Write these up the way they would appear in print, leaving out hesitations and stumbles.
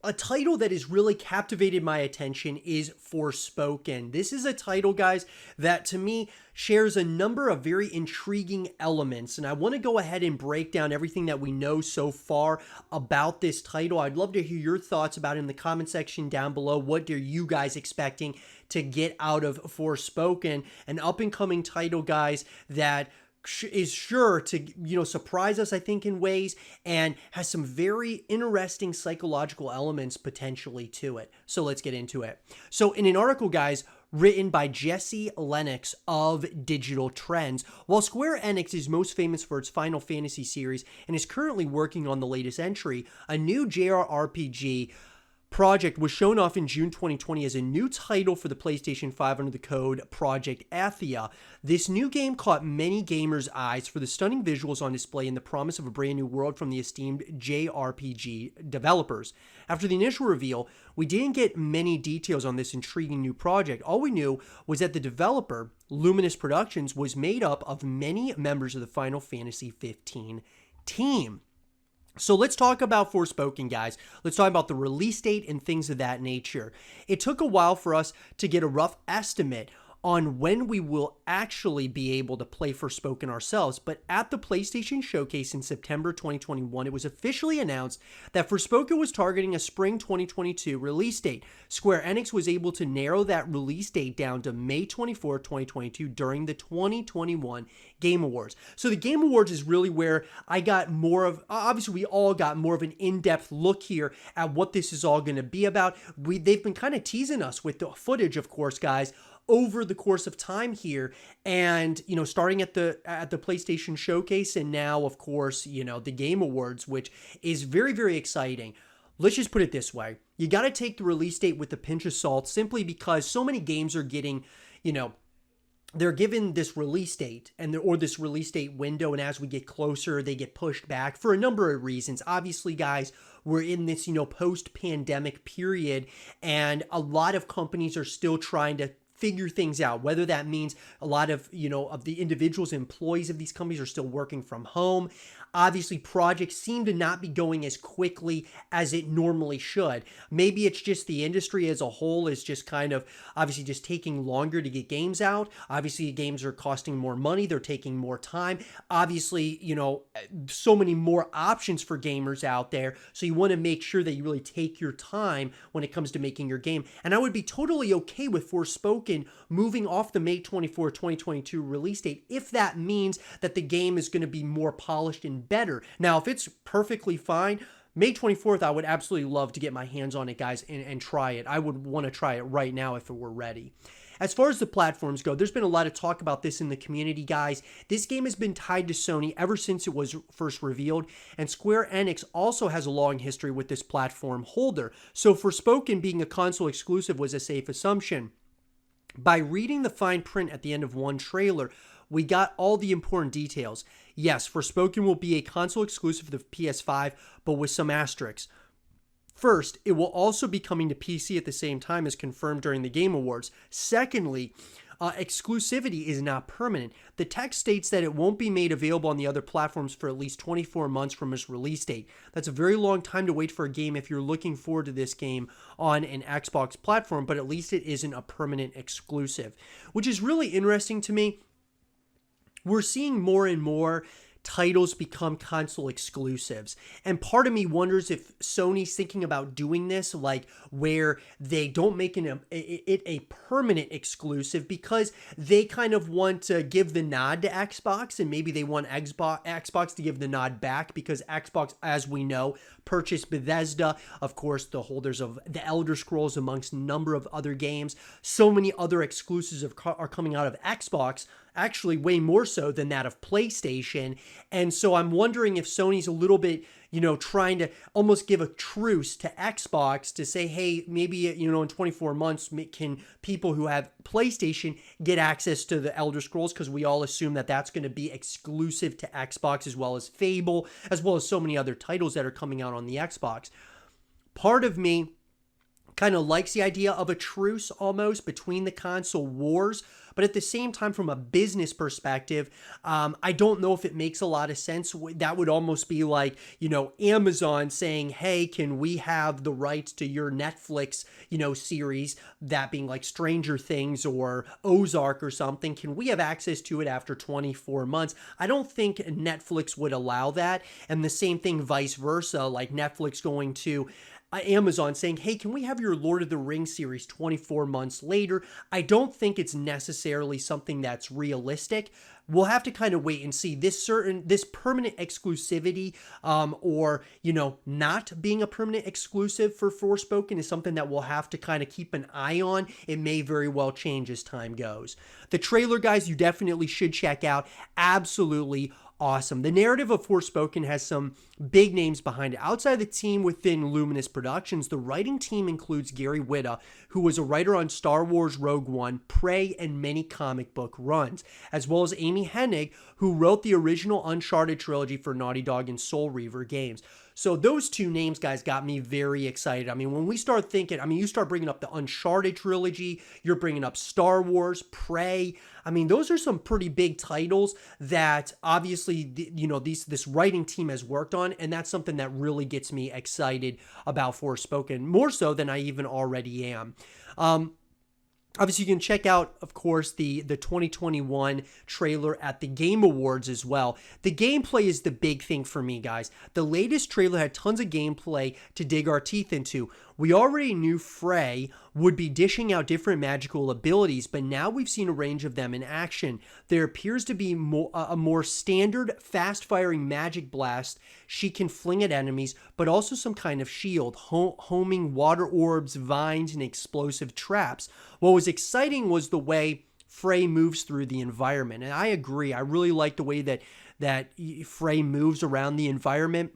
a title that has really captivated my attention is Forspoken. This is a title, guys, that to me shares a number of very intriguing elements, and I want to go ahead and break down everything that we know so far about this title. I'd love to hear your thoughts about it in the comment section down below. What are you guys expecting to get out of Forspoken, an up-and-coming title, guys, that is sure to, surprise us, I think, in ways, and has some very interesting psychological elements potentially to it. So let's get into it. So in an article, guys, written by Jesse Lennox of Digital Trends, while Square Enix is most famous for its Final Fantasy series and is currently working on the latest entry, a new JRPG project was shown off in June 2020 as a new title for the PlayStation 5 under the code Project Athia. This new game caught many gamers' eyes for the stunning visuals on display and the promise of a brand new world from the esteemed JRPG developers. After the initial reveal, we didn't get many details on this intriguing new project. All we knew was that the developer, Luminous Productions, was made up of many members of the Final Fantasy 15 team. So let's talk about Forspoken, guys. Let's talk about the release date and things of that nature. It took a while for us to get a rough estimate on when we will actually be able to play Forspoken ourselves, but at the PlayStation Showcase in September 2021, it was officially announced that Forspoken was targeting a spring 2022 release date. Square Enix was able to narrow that release date down to May 24, 2022 during the 2021 Game Awards. So the Game Awards is really where I got more of, obviously we all got more of an in-depth look here at what this is all going to be about. They've been kind of teasing us with the footage, of course, guys, over the course of time here, and starting at the PlayStation Showcase, and now of course the Game Awards, which is very, very exciting. Let's just put it this way: you got to take the release date with a pinch of salt, simply because so many games are getting they're given this release date or this release date window, and as we get closer, they get pushed back for a number of reasons. Obviously, guys, we're in this post-pandemic period, and a lot of companies are still trying to figure things out, whether that means a lot of, of the individuals, employees of these companies are still working from home. Obviously, projects seem to not be going as quickly as it normally should. Maybe it's just the industry as a whole is just kind of obviously just taking longer to get games out. Obviously, games are costing more money. They're taking more time. Obviously, so many more options for gamers out there. So you want to make sure that you really take your time when it comes to making your game. And I would be totally okay with Forspoken moving off the May 24, 2022 release date if that means that the game is going to be more polished and better. Now, if it's perfectly fine, May 24th, I would absolutely love to get my hands on it, guys, and try it. I would want to try it right now if it were ready. As far as the platforms go, there's been a lot of talk about this in the community, guys. This game has been tied to Sony ever since it was first revealed, and Square Enix also has a long history with this platform holder. So Forspoken being a console exclusive was a safe assumption. By reading the fine print at the end of one trailer, we got all the important details. Yes, Forspoken will be a console exclusive for the PS5, but with some asterisks. First, it will also be coming to PC at the same time as confirmed during the Game Awards. Secondly, exclusivity is not permanent. The text states that it won't be made available on the other platforms for at least 24 months from its release date. That's a very long time to wait for a game if you're looking forward to this game on an Xbox platform, but at least it isn't a permanent exclusive, which is really interesting to me. We're seeing more and more titles become console exclusives, and part of me wonders if Sony's thinking about doing this, like where they don't make it a permanent exclusive, because they kind of want to give the nod to Xbox, and maybe they want Xbox to give the nod back, because Xbox, as we know, purchased Bethesda, of course, the holders of the Elder Scrolls, amongst a number of other games. So many other exclusives are coming out of Xbox, actually way more so than that of PlayStation. And so I'm wondering if Sony's a little bit, trying to almost give a truce to Xbox to say, hey, maybe, in 24 months, can people who have PlayStation get access to the Elder Scrolls? Because we all assume that that's going to be exclusive to Xbox, as well as Fable, as well as so many other titles that are coming out on the Xbox. Part of me kind of likes the idea of a truce almost between the console wars. But at the same time, from a business perspective, I don't know if it makes a lot of sense. That would almost be like, Amazon saying, hey, can we have the rights to your Netflix, series, that being like Stranger Things or Ozark or something? Can we have access to it after 24 months? I don't think Netflix would allow that. And the same thing vice versa, like Netflix going to Amazon saying, hey, can we have your Lord of the Rings series 24 months later? I don't think it's necessarily something that's realistic. We'll have to kind of wait and see. This permanent exclusivity, or not being a permanent exclusive for Forspoken is something that we'll have to kind of keep an eye on. It may very well change as time goes. The trailer, guys, you definitely should check out. Absolutely awesome. The narrative of Forspoken has some big names behind it. Outside the team within Luminous Productions, the writing team includes Gary Whitta, who was a writer on Star Wars Rogue One, Prey, and many comic book runs, as well as Amy Hennig, who wrote the original Uncharted trilogy for Naughty Dog and Soul Reaver games. So those two names, guys, got me very excited. I mean, when we start thinking, you start bringing up the Uncharted trilogy, you're bringing up Star Wars, Prey. I mean, those are some pretty big titles that obviously, this writing team has worked on, and that's something that really gets me excited about Forspoken, more so than I even already am. Obviously, you can check out, of course, the 2021 trailer at the Game Awards as well. The gameplay is the big thing for me, guys. The latest trailer had tons of gameplay to dig our teeth into. We already knew Frey would be dishing out different magical abilities, but now we've seen a range of them in action. There appears to be a more standard, fast-firing magic blast she can fling at enemies, but also some kind of shield, homing water orbs, vines, and explosive traps. What was exciting was the way Frey moves through the environment, and I agree. I really like the way that Frey moves around the environment.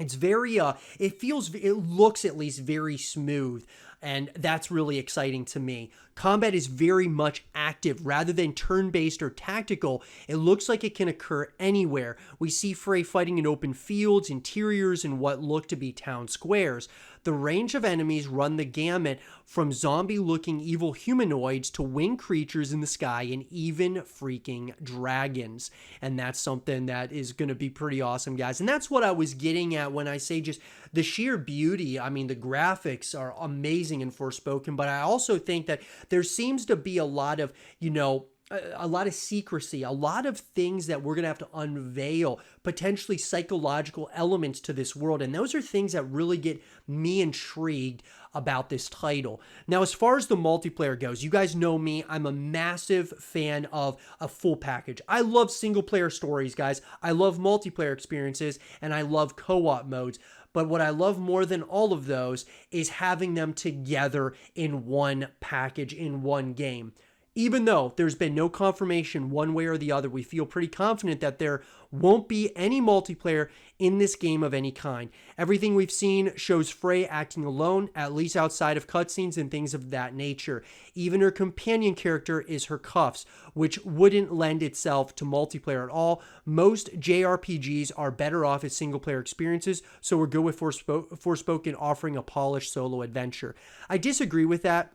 It's very, it looks at least very smooth, and that's really exciting to me. Combat is very much active rather than turn-based or tactical. It looks like it can occur anywhere. We see Frey fighting in open fields, interiors, and what look to be town squares. The range of enemies run the gamut from zombie-looking evil humanoids to winged creatures in the sky and even freaking dragons. And that's something that is going to be pretty awesome, guys. And that's what I was getting at when I say just the sheer beauty. I mean, the graphics are amazing in Forspoken, but I also think that there seems to be a lot of, a lot of secrecy, a lot of things that we're going to have to unveil, potentially psychological elements to this world. And those are things that really get me intrigued about this title. Now, as far as the multiplayer goes, you guys know me. I'm a massive fan of a full package. I love single player stories, guys. I love multiplayer experiences, and I love co-op modes. But what I love more than all of those is having them together in one package, in one game. Even though there's been no confirmation one way or the other, we feel pretty confident that there won't be any multiplayer in this game of any kind. Everything we've seen shows Frey acting alone, at least outside of cutscenes and things of that nature. Even her companion character is her cuffs, which wouldn't lend itself to multiplayer at all. Most JRPGs are better off as single-player experiences, so we're good with Forspoken offering a polished solo adventure. I disagree with that.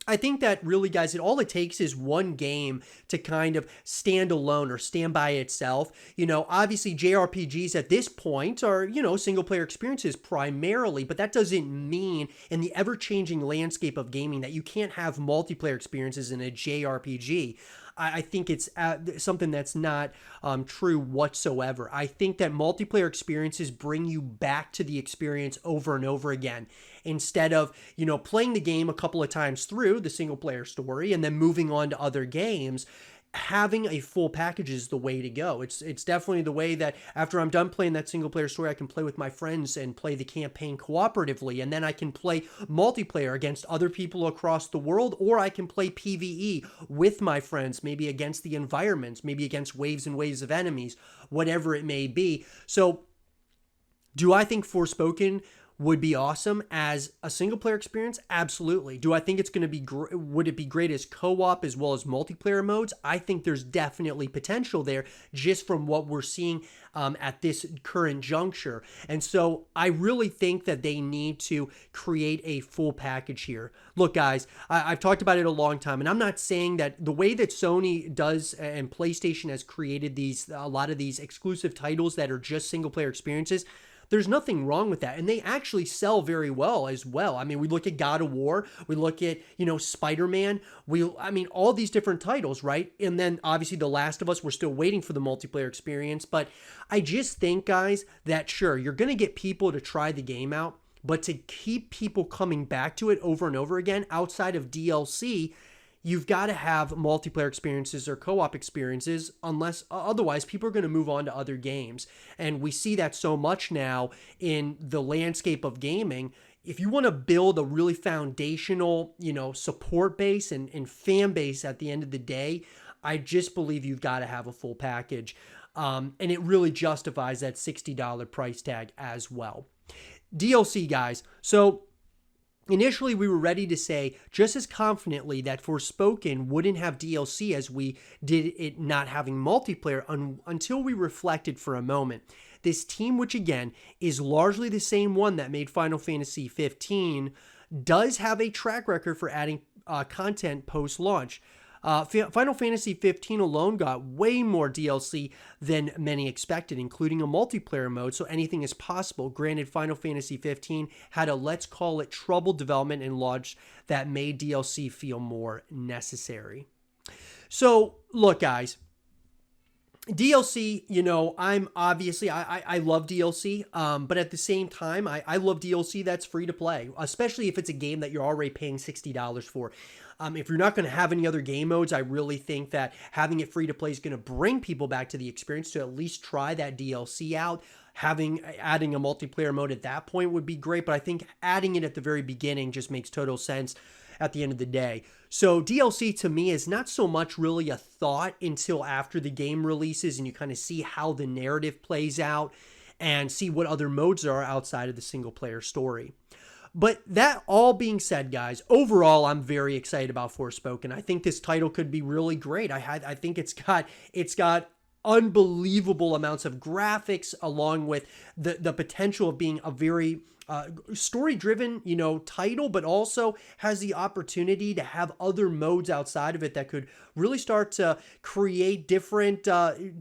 I think that really, guys, all it takes is one game to kind of stand alone or stand by itself. Obviously JRPGs at this point are, single player experiences primarily, but that doesn't mean in the ever-changing landscape of gaming that you can't have multiplayer experiences in a JRPG. I think it's something that's not true whatsoever. I think that multiplayer experiences bring you back to the experience over and over again. Instead of, playing the game a couple of times through the single player story and then moving on to other games, having a full package is the way to go. It's definitely the way that after I'm done playing that single player story, I can play with my friends and play the campaign cooperatively, and then I can play multiplayer against other people across the world, or I can play PvE with my friends, maybe against the environments, maybe against waves and waves of enemies, whatever it may be. So do I think Forspoken would be awesome. As a single player experience, absolutely. Do I think it's going to be would it be great as co-op as well as multiplayer modes? I think there's definitely potential there just from what we're seeing at this current juncture. And so I really think that they need to create a full package here. Look, guys, I've talked about it a long time, and I'm not saying that the way that Sony does and PlayStation has created a lot of these exclusive titles that are just single player experiences, there's nothing wrong with that. And they actually sell very well as well. I mean, we look at God of War, we look at, Spider-Man, all these different titles, right? And then obviously The Last of Us, we're still waiting for the multiplayer experience. But I just think, guys, that sure, you're going to get people to try the game out, but to keep people coming back to it over and over again outside of DLC, you've got to have multiplayer experiences or co-op experiences, unless otherwise people are going to move on to other games. And we see that so much now in the landscape of gaming. If you want to build a really foundational, support base and fan base at the end of the day, I just believe you've got to have a full package. And it really justifies that $60 price tag as well. DLC, guys. So initially, we were ready to say just as confidently that Forspoken wouldn't have DLC as we did it not having multiplayer until we reflected for a moment. This team, which again is largely the same one that made Final Fantasy 15, does have a track record for adding content post-launch. Final Fantasy 15 alone got way more DLC than many expected, including a multiplayer mode, so anything is possible. Granted, Final Fantasy 15 had a, let's call it, troubled development and launch that made DLC feel more necessary. So, look, guys, DLC, I'm obviously, I love DLC, but at the same time, I love DLC that's free to play, especially if it's a game that you're already paying $60 for. If you're not going to have any other game modes, I really think that having it free to play is going to bring people back to the experience to at least try that DLC out. Adding a multiplayer mode at that point would be great, but I think adding it at the very beginning just makes total sense at the end of the day. So DLC to me is not so much really a thought until after the game releases and you kind of see how the narrative plays out and see what other modes there are outside of the single player story. But that all being said, guys, overall, I'm very excited about Forspoken. I think this title could be really great. I think it's got unbelievable amounts of graphics, along with the potential of being a very story-driven, title, but also has the opportunity to have other modes outside of it that could really start to create different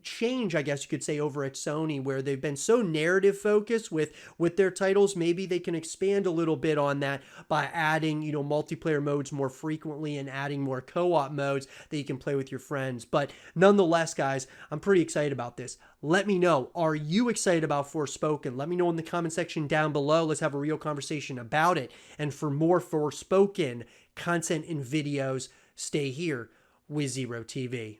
change, I guess you could say, over at Sony, where they've been so narrative focused with their titles. Maybe they can expand a little bit on that by adding, multiplayer modes more frequently and adding more co-op modes that you can play with your friends. But nonetheless, guys, I'm pretty excited about this. Let me know, are you excited about Forspoken? Let me know in the comment section down below. Let's have a real conversation about it. And for more Forspoken content and videos, stay here with Zero TV.